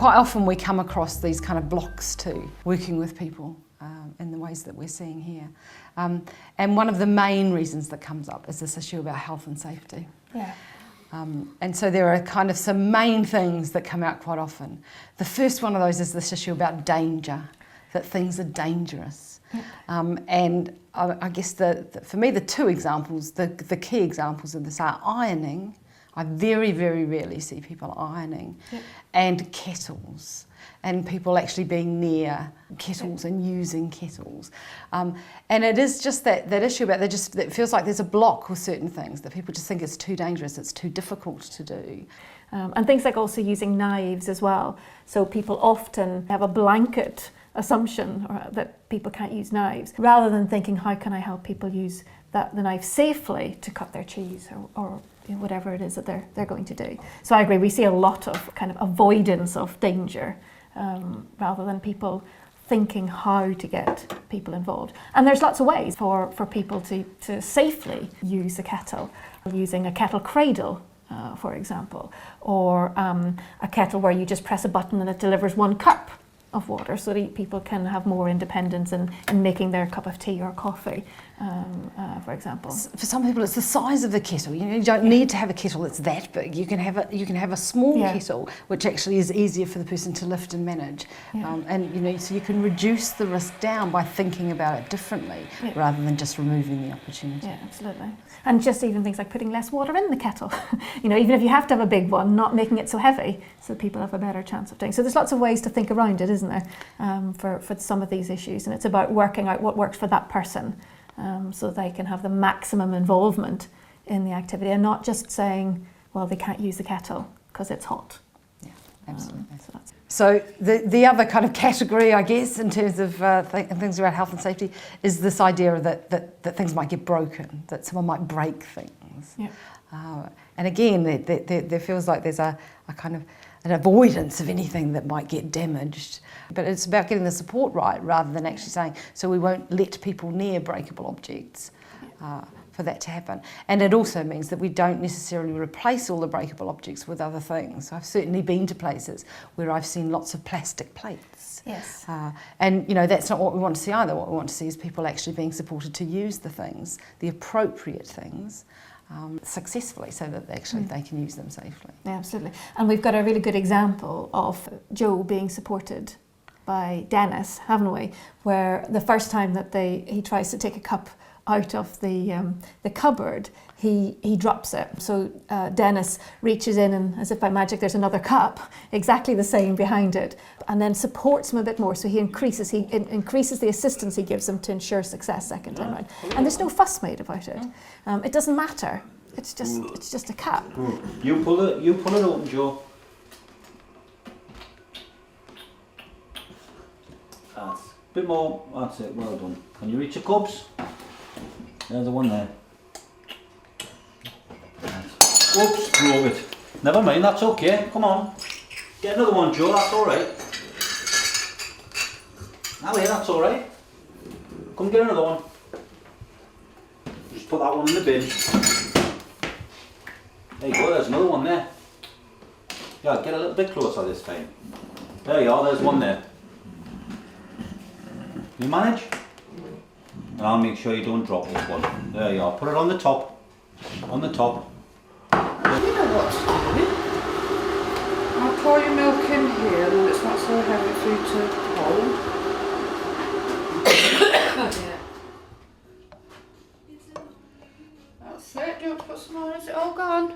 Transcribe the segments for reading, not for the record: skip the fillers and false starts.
quite often we come across these kind of blocks to working with people in the ways that we're seeing here. And one of the main reasons that comes up is this issue about health and safety. Yeah. And so there are kind of some main things that come out quite often. The first one of those is this issue about danger, that things are dangerous. And I guess for me the two examples, the key examples of this are ironing. I very, very rarely see people ironing, and kettles, and people actually being near kettles and using kettles. And it is just that issue about it feels like there's a block with certain things, that people just think it's too dangerous, it's too difficult to do. And things like also using knives as well. So people often have a blanket assumption that people can't use knives, rather than thinking, how can I help people use the knife safely to cut their cheese or whatever it is that they're going to do. So I agree, we see a lot of kind of avoidance of danger rather than people thinking how to get people involved. And there's lots of ways for people to safely use a kettle, using a kettle cradle, for example, or a kettle where you just press a button and it delivers 1 cup of water, so that people can have more independence in making their cup of tea or coffee, for example. For some people, it's the size of the kettle. You don't need to have a kettle that's that big. You can have a small kettle, which actually is easier for the person to lift and manage. And so you can reduce the risk down by thinking about it differently, rather than just removing the opportunity. Yeah, absolutely. And just even things like putting less water in the kettle. Even if you have to have a big one, not making it so heavy, so that people have a better chance of doing. So there's lots of ways to think around it, isn't there, for some of these issues, and it's about working out what works for that person, so they can have the maximum involvement in the activity, and not just saying, well, they can't use the kettle because it's hot. Yeah, absolutely. So the other kind of category, I guess, in terms of things about health and safety, is this idea that things might get broken, that someone might break things. Yeah. And again, there feels like there's a kind of an avoidance of anything that might get damaged. But it's about getting the support right, rather than actually saying, so we won't let people near breakable objects for that to happen. And it also means that we don't necessarily replace all the breakable objects with other things. So I've certainly been to places where I've seen lots of plastic plates. Yes. And that's not what we want to see either. What we want to see is people actually being supported to use the things, the appropriate things, successfully, so that actually they can use them safely. Yeah, absolutely. And we've got a really good example of Joe being supported by Dennis, haven't we? Where the first time that he tries to take a cup out of the cupboard, he drops it. So Dennis reaches in, and as if by magic there's another cup exactly the same behind it, and then supports him a bit more. So he increases the assistance he gives him to ensure success second time round. And there's no fuss made about it. It doesn't matter. It's just a cup. You pull it open, Joe. That's a bit more. That's it. Well done. Can you reach your cups? There's the one there. Oops, broke it. Never mind, that's okay. Come on. Get another one, Joe, that's alright. Now here, that's alright. Come get another one. Just put that one in the bin. There you go, there's another one there. Yeah, get a little bit closer this time. There you are, there's one there. You manage? And I'll make sure you don't drop this one. There you are, put it on the top. On the top. You know what to do. I'll pour your milk in here, and it's not so heavy for you to hold. That's it, do you want to put some more? Is it all gone?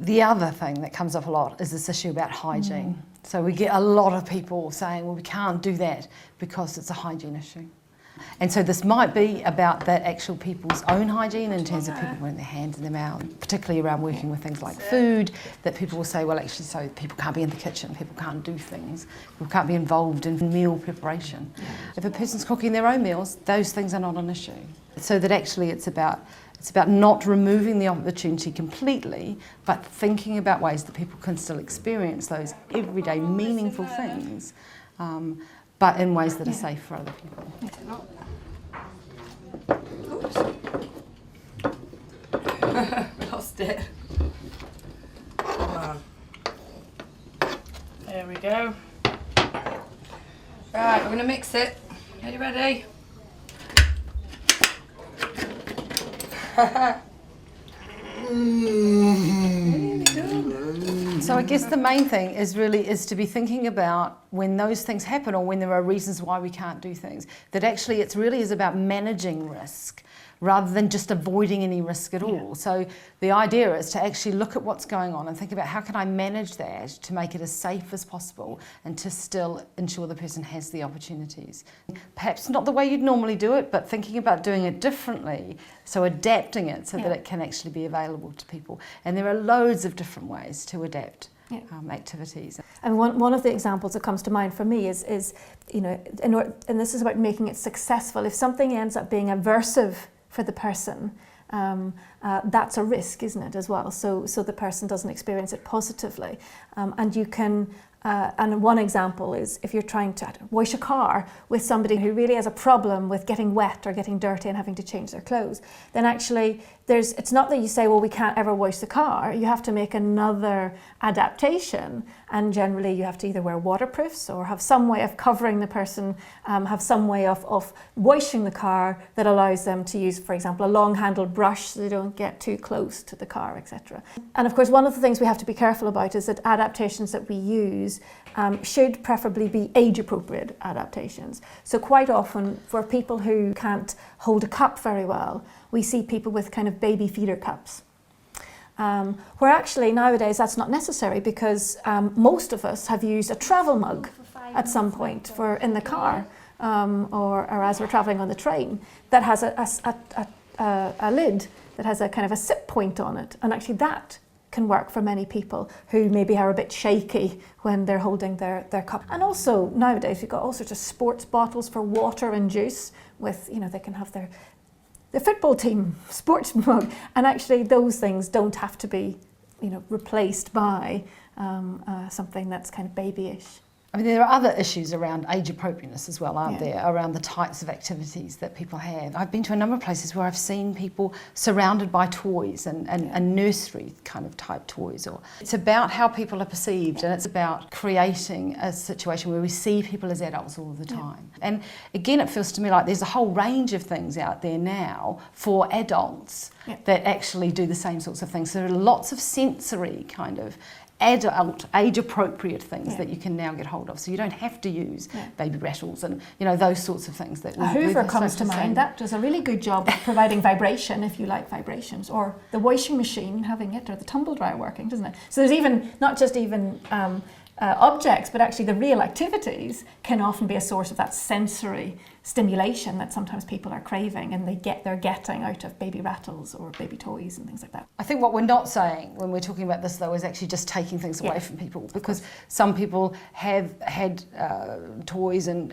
The other thing that comes up a lot is this issue about hygiene. So we get a lot of people saying, well, we can't do that because it's a hygiene issue. And so this might be about that actual people's own hygiene in terms of people putting their hands in their mouth, particularly around working with things like food, that people will say, well, actually, so people can't be in the kitchen, people can't do things, people can't be involved in meal preparation. If a person's cooking their own meals, those things are not an issue. So that actually it's about not removing the opportunity completely, but thinking about ways that people can still experience those everyday meaningful things, but in ways that are safe for other people. Oops. Lost it. Come on. There we go. Right, we're going to mix it. Are you ready? So I guess the main thing is to be thinking about when those things happen or when there are reasons why we can't do things, that actually it really is about managing risk rather than just avoiding any risk at all. So the idea is to actually look at what's going on and think about how can I manage that to make it as safe as possible and to still ensure the person has the opportunities. Perhaps not the way you'd normally do it, but thinking about doing it differently, so adapting it so that it can actually be available to people. And there are loads of different ways to adapt activities. And one of the examples that comes to mind for me is you know, and this is about making it successful. If something ends up being aversive for the person, that's a risk, isn't it, as well? So the person doesn't experience it positively. And you can, and one example is if you're trying to wash a car with somebody who really has a problem with getting wet or getting dirty and having to change their clothes, then actually it's not that you say, well, we can't ever wash the car. You have to make another adaptation, and generally you have to either wear waterproofs or have some way of covering the person, have some way of washing the car that allows them to use, for example, a long-handled brush so they don't get too close to the car, etc. And of course, one of the things we have to be careful about is that adaptations that we use should preferably be age-appropriate adaptations. So quite often, for people who can't hold a cup very well, we see people with kind of baby feeder cups. Where actually nowadays that's not necessary because most of us have used a travel mug at some point in the car or as we're travelling on the train that has a lid that has a kind of a sip point on it, and actually that can work for many people who maybe are a bit shaky when they're holding their cup. And also nowadays we've got all sorts of sports bottles for water and juice with, you know, they can have the football team sports mug, and actually those things don't have to be, you know, replaced by something that's kind of babyish. I mean, there are other issues around age appropriateness as well, aren't there, around the types of activities that people have. I've been to a number of places where I've seen people surrounded by toys and nursery kind of type toys. Or it's about how people are perceived, and it's about creating a situation where we see people as adults all of the time. And again, it feels to me like there's a whole range of things out there now for adults that actually do the same sorts of things. So there are lots of sensory kind of adult, age-appropriate things that you can now get hold of. So you don't have to use baby rattles and, you know, those sorts of things. That a Hoover comes to mind. That does a really good job of providing vibration if you like vibrations. Or the washing machine, having it, or the tumble dryer working, doesn't it? So there's even, not just even objects, but actually the real activities can often be a source of that sensory stimulation that sometimes people are craving, and they're getting out of baby rattles or baby toys and things like that. I think what we're not saying when we're talking about this, though, is actually just taking things away from people, because some people have had toys and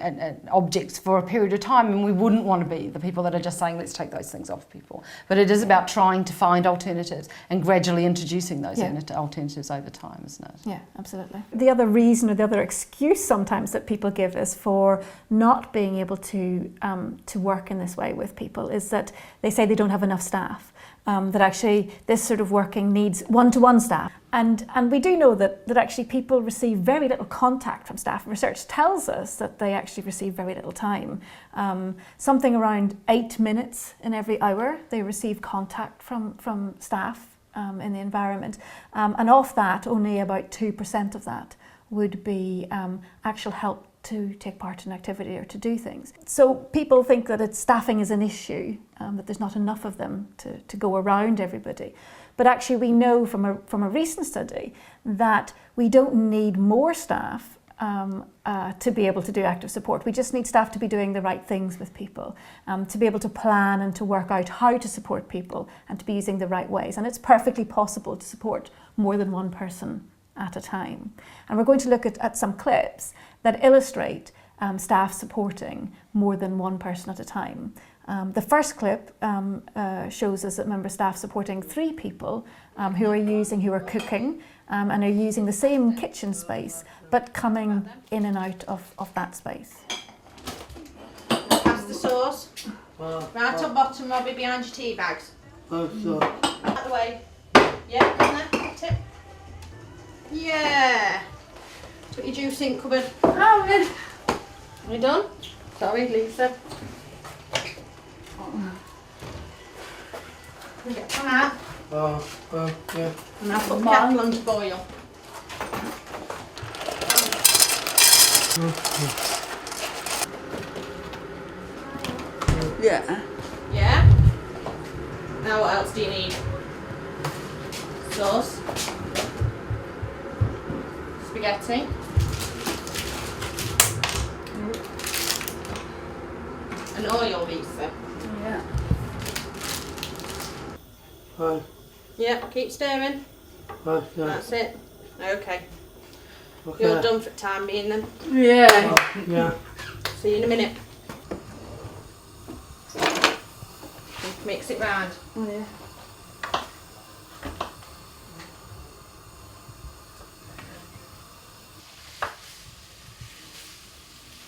objects for a period of time, and we wouldn't want to be the people that are just saying, let's take those things off people. But it is about trying to find alternatives and gradually introducing those alternatives over time, isn't it? Yeah, absolutely. The other reason or the other excuse sometimes that people give us for not being able to work in this way with people is that they say they don't have enough staff, that actually this sort of working needs one-to-one staff. And we do know that actually people receive very little contact from staff. Research tells us that they actually receive very little time. Something around 8 minutes in every hour they receive contact from staff in the environment. And of that, only about 2% of that would be actual help to take part in activity or to do things. So people think that staffing is an issue, that there's not enough of them to go around everybody. But actually we know from a recent study that we don't need more staff to be able to do active support. We just need staff to be doing the right things with people, to be able to plan and to work out how to support people and to be using the right ways. And it's perfectly possible to support more than one person at a time. And we're going to look at some clips that illustrate staff supporting more than one person at a time. The first clip shows us that member staff supporting 3 people who are cooking and are using the same kitchen space but coming in and out of that space. Pass the sauce. Right on bottom, Robbie, behind your tea bags. Out the way. Yeah, come there. Tip. Yeah. Put your juice in cupboard. You done? Sorry, Lisa. Get some out. Yeah. And I'll put kettle on to boil. Yeah. Yeah? Now what else do you need? Sauce. Spaghetti. And oil, Lisa. Yeah. Hi. Yeah, keep stirring. Hi. Yeah. That's it. Okay. Okay. You're done for the time being then. Yeah. Yeah. See you in a minute. Mix it round. Oh, yeah.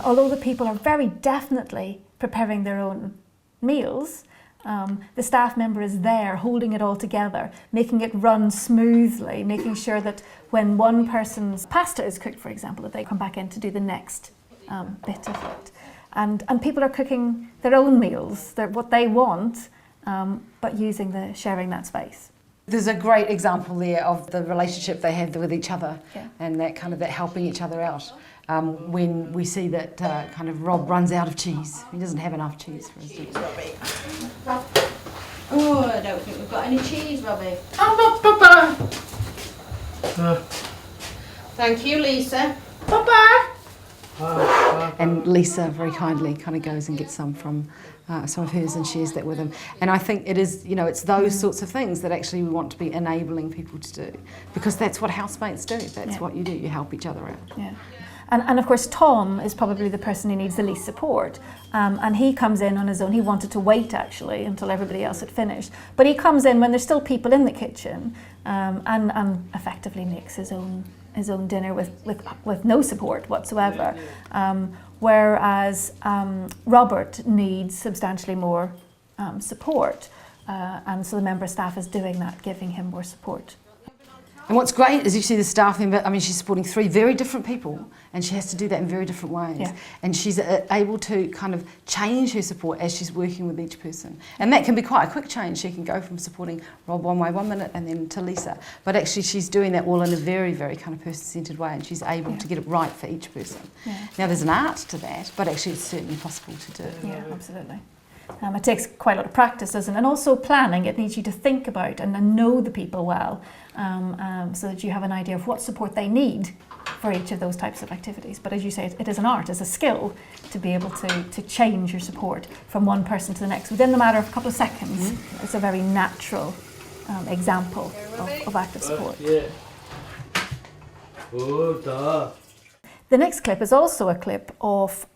Although the people are very definitely preparing their own meals, the staff member is there holding it all together, making it run smoothly, making sure that when one person's pasta is cooked, for example, that they come back in to do the next bit of it. And people are cooking their own meals, what they want, but sharing that space. There's a great example there of the relationship they have with each other, Yeah. and that helping each other out. When we see that kind of Rob runs out of cheese, he doesn't have enough cheese for his dinner. Robbie. Oh, I don't think we've got any cheese, Robbie. Thank you, Lisa. And Lisa very kindly kind of goes and gets some from some of hers and shares that with him. And I think it is, it's those sorts of things that actually we want to be enabling people to do, because that's what housemates do. That's what you do. You help each other out. Yeah. And of course, Tom is probably the person who needs the least support. And he comes in on his own. He wanted to wait, actually, until everybody else had finished. But he comes in when there's still people in the kitchen and effectively makes his own dinner with no support whatsoever. Whereas Robert needs substantially more support. And so the member of staff is doing that, giving him more support. And what's great is you see the staff member, she's supporting 3 very different people, and she has to do that in very different ways. Yeah. And she's able to kind of change her support as she's working with each person. And that can be quite a quick change. She can go from supporting Rob one way 1 minute and then to Lisa. But actually she's doing that all in a very, very kind of person-centred way, and she's able to get it right for each person. Yeah. Now there's an art to that, but actually it's certainly possible to do. Yeah, absolutely. It takes quite a lot of practice, doesn't it? And also planning. It needs you to think about and know the people well, so that you have an idea of what support they need for each of those types of activities. But as you say, it is an art, it's a skill to be able to change your support from one person to the next within the matter of a couple of seconds. Mm-hmm. It's a very natural example of active support. Yeah. Oh, duh. The next clip is also a clip of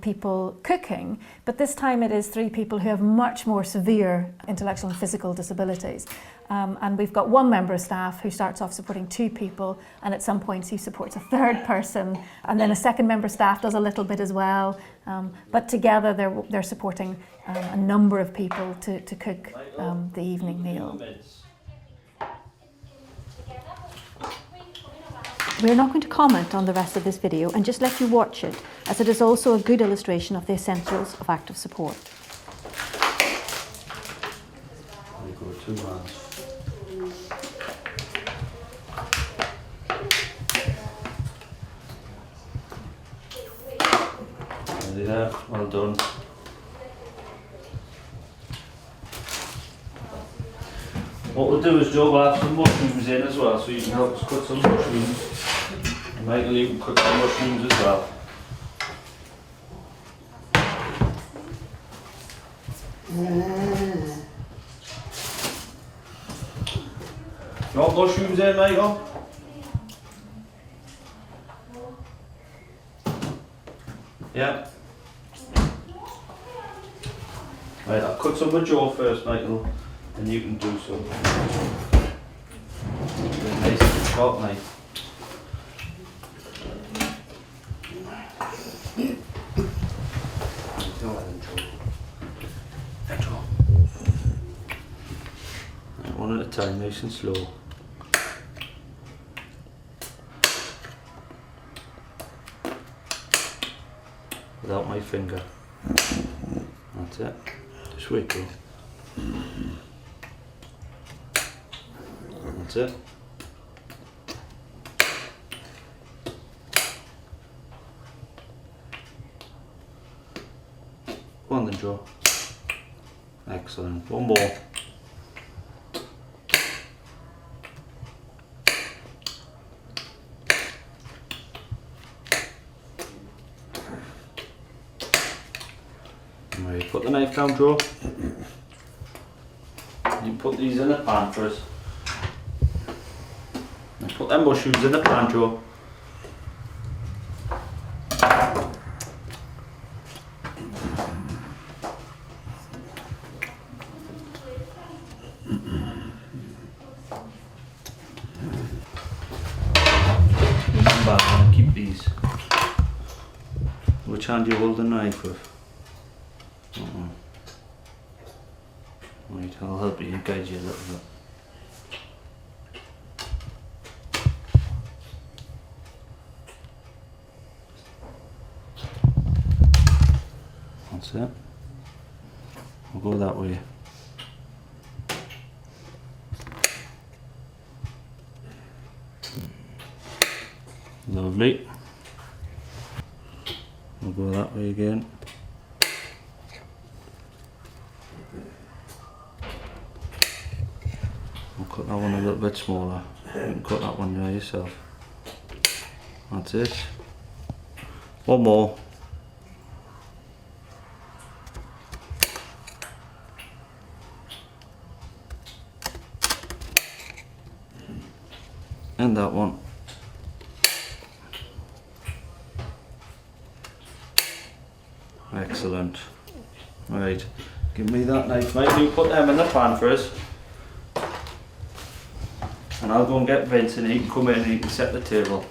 people cooking, but this time it is 3 people who have much more severe intellectual and physical disabilities. And we've got one member of staff who starts off supporting 2 people, and at some points he supports a 3rd person, and then a second member of staff does a little bit as well. But together they're supporting a number of people to cook the evening meal. We're not going to comment on the rest of this video and just let you watch it, as it is also a good illustration of the essentials of active support. We go 2 hands. Ready there, well done. What we'll do is Joe will have some mushrooms in as well, so you can help us cut some mushrooms. And Michael, you can cook some mushrooms as well. You want mushrooms in, Michael? Yeah. Right, I'll cut some with Joe first, Michael, and you can do some. Nice and sharp knife. One at a time, nice and slow. without my finger. That's it. Just wait till. That's it. Go on then, Joe. Excellent. One more. Right, put the knife down, Joe. You put these in the pan for us. And put them mushrooms in the pan, Joe. Remember, I'm going to keep these. Which hand do you hold the knife with? Right, I'll help you, guide you a little bit. That's it. We'll go that way. Lovely. We'll go that way again. I'll cut that one a little bit smaller. You can cut that one there yourself. That's it. One more. And that one. Excellent. Right, give me that knife, mate. You put them in the pan for us. And I'll go and get Vince and he can come in and he can set the table.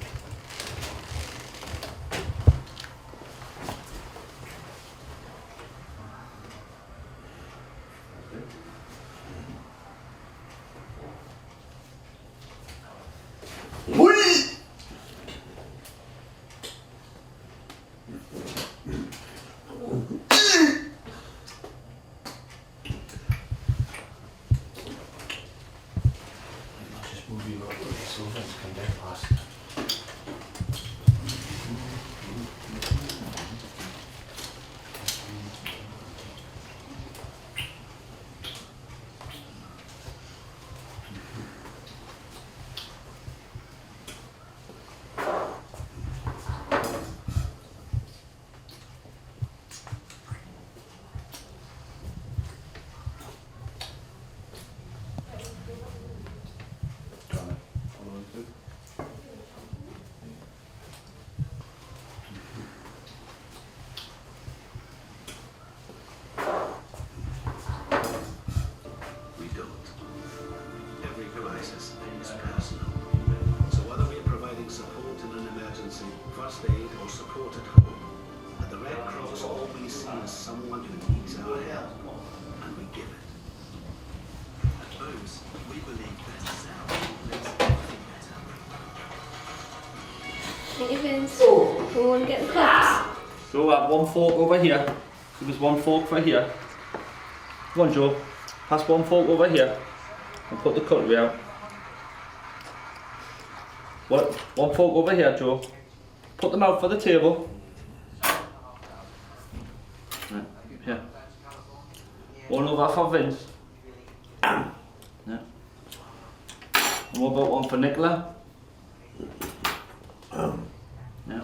first aid or support at home, at the Red Cross all we see is someone who needs our help, and we give it. At Bose, we believe better self makes everything better. Hey Vince, we want to get the cups. So one fork over here. So there's one fork for here. Come on, Joe. Pass one fork over here and put the cutlery out. What? One fork over here, Joe. Put them out for the table. Right, here. One over for Vince. Yeah. And what about one for Nicola? Yeah.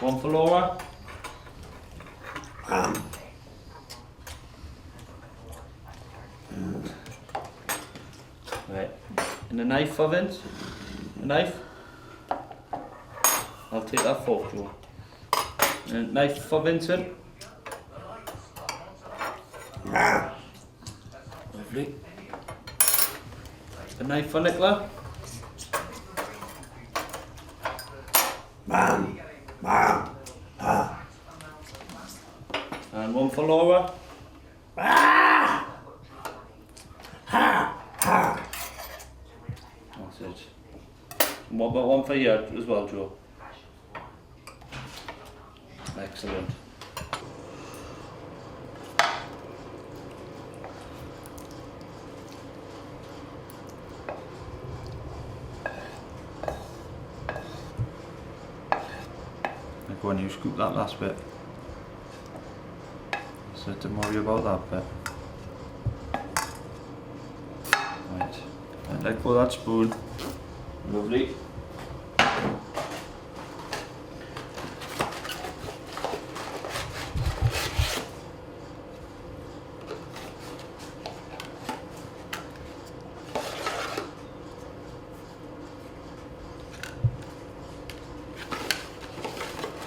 One for Laura. Right. And a knife for Vince. A knife. I'll take that fork, Joe. And a knife for Vincent. Lovely. A knife for Nicola. And one for Laura. That's it. And what about one for you as well, Joe? Excellent. Like when you scoop that last bit. So don't worry about that bit. Right. And let go of that spoon. Lovely.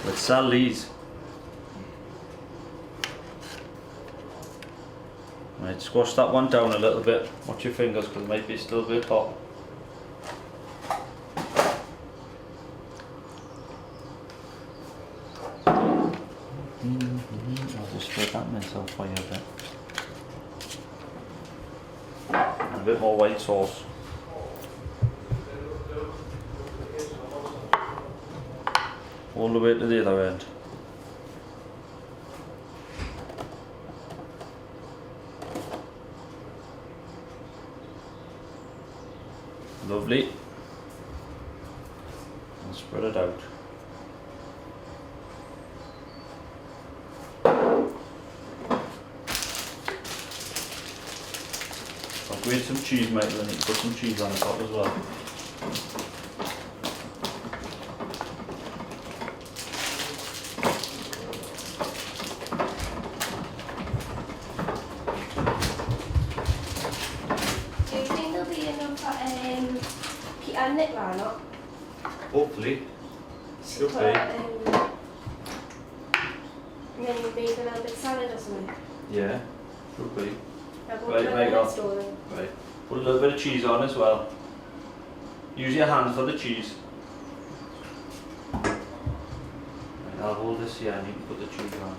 Let's sell these. Right, squash that one down a little bit. Watch your fingers because it might be still a bit hot. I'll just spread that mince out for you a bit. And a bit more white sauce. All the way to the other end. Lovely. And spread it out. I'll grate some cheese, Michael, and you can put some cheese on the top as well. Do you think there'll be enough Peter and Nick or not? Hopefully. Should Put, be. and then you make a little bit salad or something. Yeah, should be. I've Right, got make a up. story. Right. Put a little bit of cheese on as well. Use your hands for the cheese. Right, I'll hold this here and you can put the cheese on.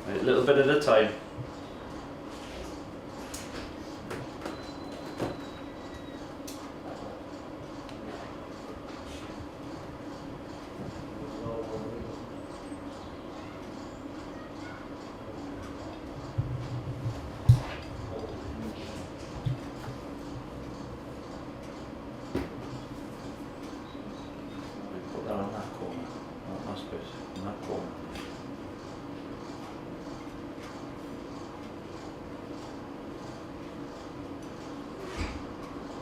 Right, a little bit at a time. Put that on that corner. Not that bit. On that corner.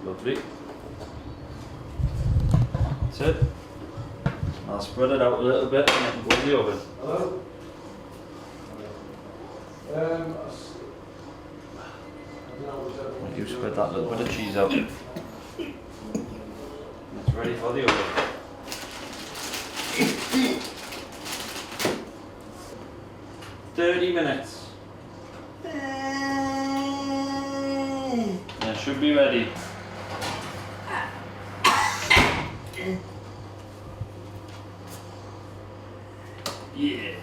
Lovely. That's it. I'll spread it out a little bit and then go in the oven. Hello? Right, you spread that little bit of cheese out. It's ready for the oven. "30 minutes. And it should be ready. Yeah.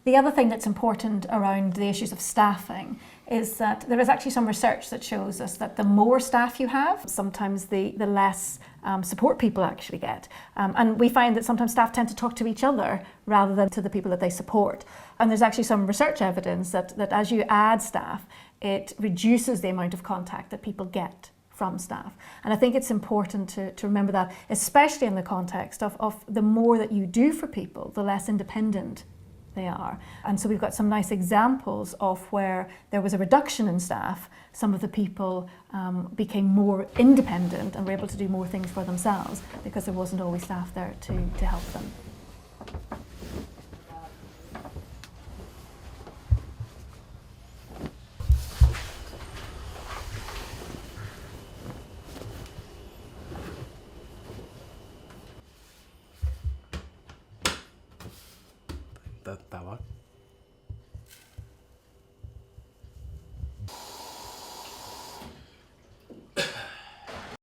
The other thing that's important around the issues of staffing is that there is actually some research that shows us that the more staff you have, sometimes the less support people actually get. And we find that sometimes staff tend to talk to each other rather than to the people that they support. And there's actually some research evidence that as you add staff, it reduces the amount of contact that people get from staff. And I think it's important to remember that, especially in the context of the more that you do for people, the less independent they are. And so we've got some nice examples of where there was a reduction in staff. Some of the people became more independent and were able to do more things for themselves because there wasn't always staff there to help them. That what?